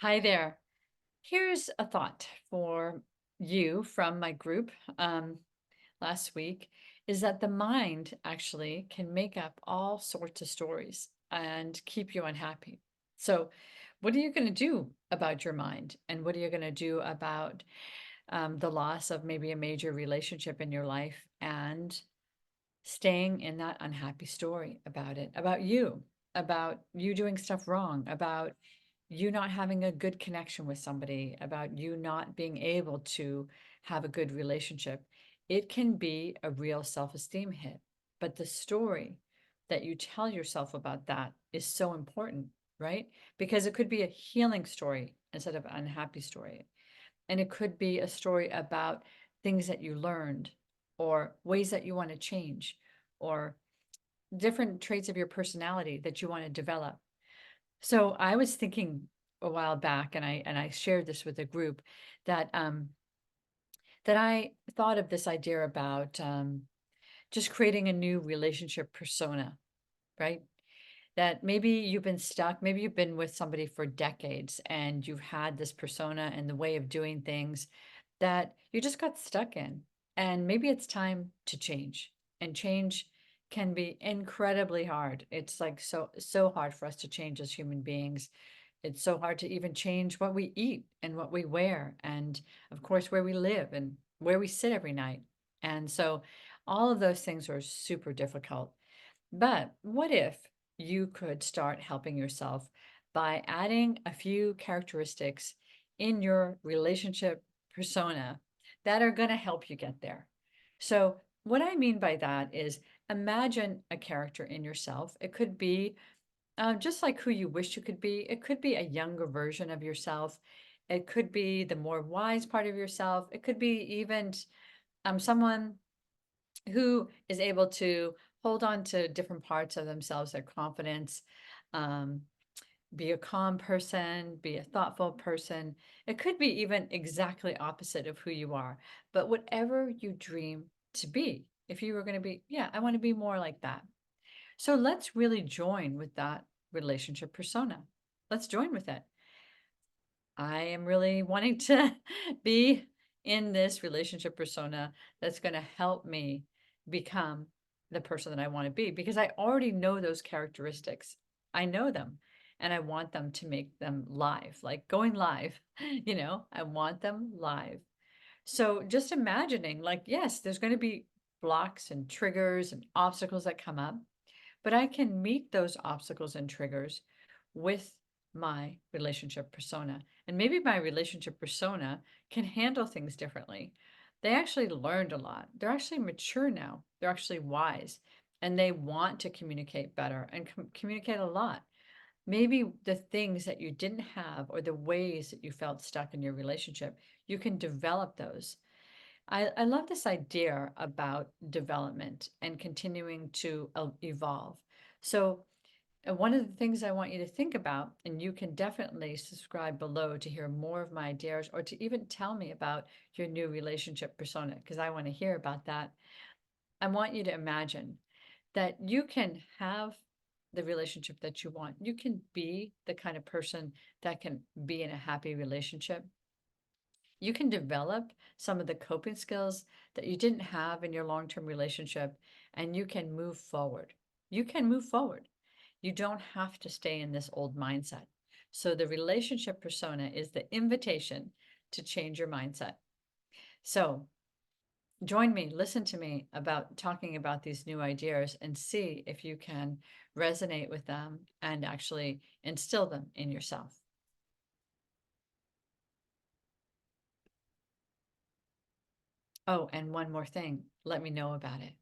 Hi there. Here's a thought for you from my group last week is that the mind actually can make up all sorts of stories and keep you unhappy. So, what are you going to do about your mind? And what are you going to do about the loss of maybe a major relationship in your life and staying in that unhappy story about you doing stuff wrong, about you not having a good connection with somebody, about you not being able to have a good relationship? It can be a real self esteem hit. But the story that you tell yourself about that is so important, right? Because it could be a healing story instead of an unhappy story. And it could be a story about things that you learned or ways that you want to change or different traits of your personality that you want to develop. So I was thinking a while back, and I shared this with a group that that I thought of this idea about just creating a new relationship persona, right? That maybe you've been stuck, maybe you've been with somebody for decades and you've had this persona and the way of doing things that you just got stuck in. And maybe it's time to change. And change can be incredibly hard. It's like so hard for us to change as human beings. It's so hard to even change what we eat and what we wear, and of course, where we live and where we sit every night. And so all of those things are super difficult. But what if you could start helping yourself by adding a few characteristics in your relationship persona that are going to help you get there? So, what I mean by that is imagine a character in yourself. It could be just like who you wish you could be. It could be a younger version of yourself. It could be the more wise part of yourself. It could be even someone who is able to hold on to different parts of themselves, their confidence, um, be a calm person, be a thoughtful person. It could be even exactly opposite of who you are, but whatever you dream to be, if you were going to be, yeah, I want to be more like that. So let's really join with that relationship persona. Let's join with it. I am really wanting to be in this relationship persona that's going to help me become the person that I want to be because I already know those characteristics. I know them and I want them to make them live, like going live. I want them live. So just imagining, like, yes, there's going to be blocks and triggers and obstacles that come up, but I can meet those obstacles and triggers with my relationship persona. And maybe my relationship persona can handle things differently. They actually learned a lot. They're actually mature now. They're actually wise and they want to communicate better and communicate a lot. Maybe the things that you didn't have or the ways that you felt stuck in your relationship, you can develop those. I love this idea about development and continuing to evolve. So, one of the things I want you to think about, and you can definitely subscribe below to hear more of my ideas or to even tell me about your new relationship persona, because I want to hear about that. I want you to imagine that you can have the relationship that you want. You can be the kind of person that can be in a happy relationship. You can develop some of the coping skills that you didn't have in your long term relationship, and you can move forward. You can move forward. You don't have to stay in this old mindset. So, the relationship persona is the invitation to change your mindset. So, join me, listen to me about talking about these new ideas and see if you can resonate with them and actually instill them in yourself. Oh, and one more thing, let me know about it.